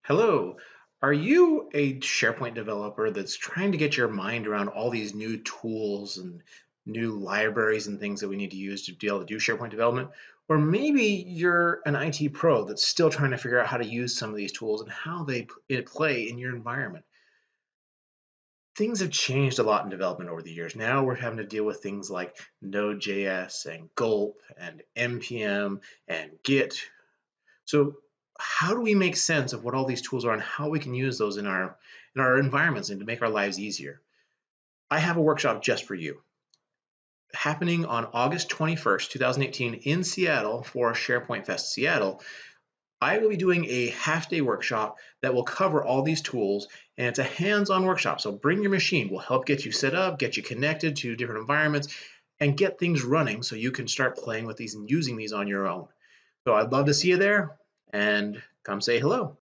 Hello. Are you a SharePoint developer that's trying to get your mind around all these new tools and new libraries and things that we need to use to be able to do SharePoint development? Or maybe you're an IT pro that's still trying to figure out how to use some of these tools and how they play in your environment. Things have changed a lot in development over the years. Now we're having to deal with things like NodeJS and Gulp and NPM and Git. So how do we make sense of what all these tools are and how we can use those in our environments and to make our lives easier? I have a workshop just for you happening on August 21st, 2018 in Seattle for SharePoint Fest Seattle. I will be doing a half-day workshop that will cover all these tools, and it's a hands-on workshop. So bring your machine. We'll help get you set up, get you connected to different environments, and get things running so you can start playing with these and using these on your own. So I'd love to see you there, and come say hello.